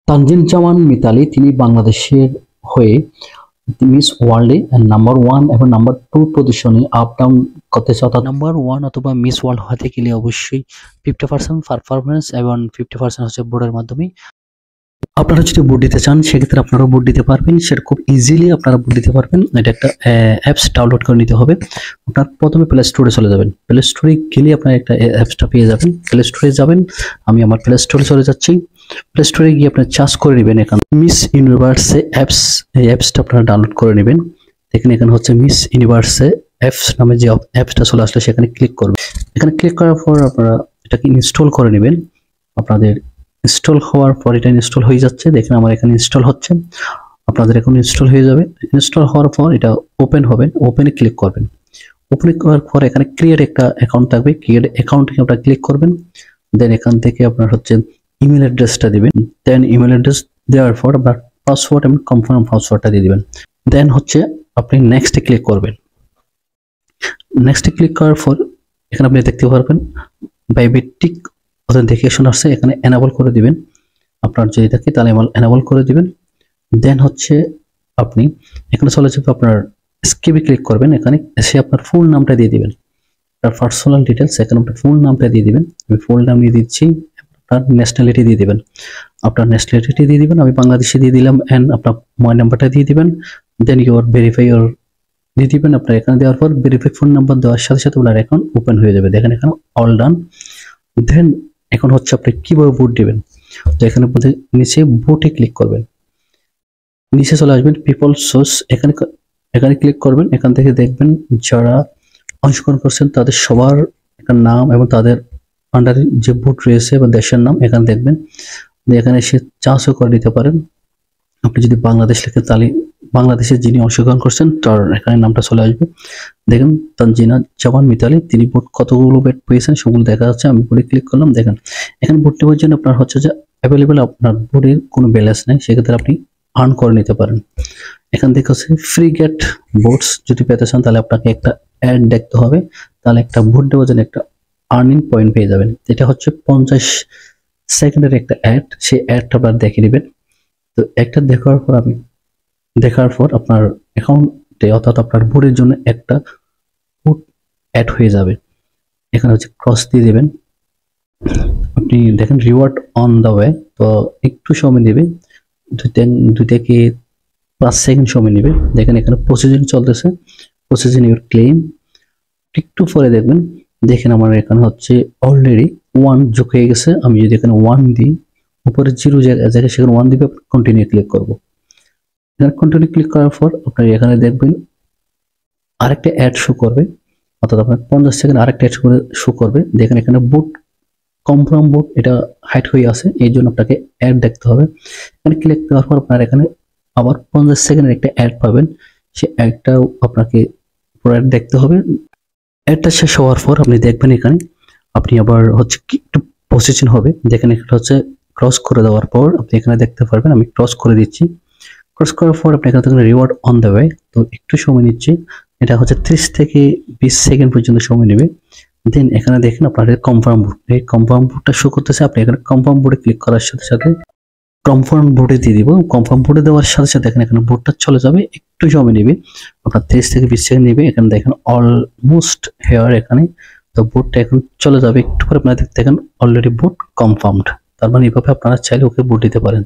তানজিন জামান মিতালী তিনি বাংলাদেশের হয়ে মিস ওয়ার্ল্ডে নাম্বার 1 এবং নাম্বার 2 পজিশনে আপ ডাউন করতেছে। অর্থাৎ নাম্বার 1 অথবা মিস ওয়ার্ল্ড হতে গেলে অবশ্যই 50% পারফরমেন্স এবং 50% হচ্ছে বোর্ডের মাধ্যমে। আপনারা যদি ভোট দিতে চান সেক্ষেত্রে আপনারা ভোট দিতে পারবেন, সেটা খুব ইজিলি আপনারা ভোট দিতে পারবেন। এটা একটা অ্যাপস ডাউনলোড করে নিতে হবে। আপনার প্রথমে প্লে স্টোরে চলে যাবেন, প্লে স্টোরে গেলে আপনার একটা অ্যাপসটা পেয়ে যাবেন। প্লে স্টোরে যাবেন, আমি আমার প্লে স্টোরে চলে যাচ্ছি। প্লে স্টোরে গিয়ে আপনার চার্জ করে নেবেন এখানে মিস ইউনিভার্সে অ্যাপস, এই অ্যাপসটা আপনারা ডাউনলোড করে নেবেন। দেখেন এখানে হচ্ছে মিস ইউনিভার্সে অ্যাপস নামে যে অ্যাপসটা চলে আসলে সেখানে ক্লিক করবেন। এখানে ক্লিক করার পর আপনারা এটাকে ইনস্টল করে নেবেন। আপনাদের ইনস্টল হওয়ার পর এটা ইনস্টল হয়ে যাচ্ছে, দেখেন আমার এখানে ইনস্টল হচ্ছে, আপনাদের এখন ইনস্টল হয়ে যাবে। ইনস্টল হওয়ার পর এটা ওপেন হবে, ওপেনে ক্লিক করবেন। ওপেন করার পর এখানে ক্রিয়েট একটা অ্যাকাউন্ট থাকবে, ক্রিয়েট অ্যাকাউন্টে আপনারা ক্লিক করবেন। দেন এখান থেকে আপনার হচ্ছে ইমেল অ্যাড্রেসটা দিবেন। দেন ইমেল অ্যাড্রেস দেওয়ার পর আপনার পাসওয়ার্ড এবং কনফার্ম পাসওয়ার্ডটা দিয়ে দিবেন। দেন হচ্ছে আপনি নেক্সটে ক্লিক করবেন। নেক্সটে ক্লিক করার পর এখানে আপনি দেখতে পারবেন বায়োমেট্রিক অথেন্টিকেশন আসছে, এখানে এনাবল করে দিবেন। আপনার যদি থাকে তাহলে এনাবল করে দিবেন। দেন হচ্ছে আপনি এখানে চলে যাবে, আপনার স্কিপে ক্লিক করবেন। এখানে এসে আপনার ফুল নামটা দিয়ে দিবেন, আপনার পার্সোনাল ডিটেলস, এখানে আপনার ফুল নামটা দিয়ে দিবেন। আমি ফুল নাম দিয়ে দিচ্ছি। আপনার ন্যাশনালিটি দিয়ে দিবেন, আপনার ন্যাশনালিটি দিয়ে দিবেন। আমি বাংলাদেশে দিয়ে দিলাম। অ্যান্ড আপনার মোবাইল নাম্বারটা দিয়ে দিবেন। দেন ইউর ভেরিফাই ইউর দিয়ে দিবেন। আপনার এখানে দেওয়ার পর ভেরিফাই ফোন নাম্বার দেওয়ার সাথে সাথে আপনার অ্যাকাউন্ট ওপেন হয়ে যাবে। দেখেন এখানে অল ডান। দেন এখন হচ্ছে আপনি কিভাবে ভোট দিবেন। তো এখানে নিচে ভোটে ক্লিক করবেন, নিচে চলে আসবেন পিপল সোর্স, এখানে ক্লিক করবেন। এখান থেকে দেখবেন যারা অংশগ্রহণ করছেন তাদের সবার একটা নাম এবং তাদের আন্ডারে যে ভোট রয়েছে বা দেশের নাম এখানে দেখবেন। এখানে এসে চার্জও করে দিতে পারেন। আপনি যদি বাংলাদেশ লিখেন তাহলে বাংলাদেশের যিনি অংশগ্রহণ করছেন তার এখানে নামটা চলে আসবে। দেখেন তানজিনা জামান মিতালী তিনি ভোট কতগুলো ভোট পেয়েছেন সেগুলো দেখা যাচ্ছে। আমি ভোটে ক্লিক করলাম। দেখেন এখানে ভোট নেওয়ার জন্য আপনার হচ্ছে যে অ্যাভেলেবেল আপনার ভোটের কোনো ব্যালেন্স নেই, সেক্ষেত্রে আপনি আর্ন করে নিতে পারেন। এখান থেকে হচ্ছে ফ্রি গেট ভোটস যদি পেতে চান তাহলে আপনাকে একটা অ্যাড দেখতে হবে, তাহলে একটা ভোট দেওয়ার জন্য একটা আর্নিং পয়েন্ট পেয়ে যাবেন। এটা হচ্ছে 50 সেকেন্ডের একটা অ্যাড, সেই অ্যাডটা আপনার দেখে নেবেন। তো একটা দেখার পর আপনার অ্যাকাউন্টে অর্থাৎ আপনার ভোটের জন্য একটা ভোট অ্যাড হয়ে যাবে। এখানে হচ্ছে ক্রস দিয়ে দেবেন। আপনি দেখেন রিওয়ার্ড অন দ্য ওয়ে, তো একটু সময় নেবে, 2 থেকে 5 সেকেন্ড সময় নেবে। দেখেন এখানে প্রসেসিং চলতেছে, প্রসেসিং ইউর ক্লেম। একটু পরে দেখবেন, দেখেন আমার এখানে হচ্ছে অলরেডি 1 যোগ হয়ে গেছে। আমি যদি এখানে 1 দিই, উপরে 0 জায়গায় সেখানে 1 দিবে, কন্টিনিউ ক্লিক করব। এখানে কন্টিনিউ ক্লিক করার পর আপনি এখানে দেখবেন আরেকটা অ্যাড শো করবে, অর্থাৎ আপনার 50 সেকেন্ড আরেকটা অ্যাড শো করবে। দেখেন এখানে বুট কনফার্ম বুট এটা হাইড হয়ে আছে, এই জন্য আপনাকে অ্যাড দেখতে হবে। এখানে ক্লিক করার পর আপনার এখানে আবার 50 সেকেন্ডের একটা অ্যাড পাবেন, সেই অ্যাডটাও আপনাকে পুরো অ্যাড দেখতে হবে। অ্যাডটা শেষ হওয়ার পর আপনি দেখবেন এখানে আপনি আবার হচ্ছে একটু প্রসেসিং হবে। দেখেন এটা হচ্ছে ক্রস করে দেওয়ার পর আপনি এখানে দেখতে পারবেন আমি ক্রস করে দিচ্ছি। ক্রস করার পর আপনি এখানে দেখেন রিওয়ার্ড অন দ্য ওয়ে, তো একটু সময় নিচ্ছে, এটা হচ্ছে 30 থেকে 20 সেকেন্ড পর্যন্ত সময় নেবে। দেন এখানে দেখেন আপনার কনফার্ম ভোট, এই কনফার্ম ভোটটা শো করতেছে। আপনি এখানে কনফার্ম ভোটে ক্লিক করার সাথে সাথে কনফার্ম ভোটে দিয়ে দিব। কনফার্ম ভোটে দেওয়ার সাথে সাথে দেখেন এখানে ভোটটা চলে যাবে, একটু সময় নেবে, আপনার 30 থেকে 20 সেকেন্ড নেবে। এখানে দেখেন অলমোস্ট হেয়ার এখানে, তো ভোটটা এখন চলে যাবে। একটু পরে আপনারা দেখেন অলরেডি ভোট কনফার্মড। তার মানে এইভাবে আপনারা চাইলে ওকে ভোট দিতে পারেন।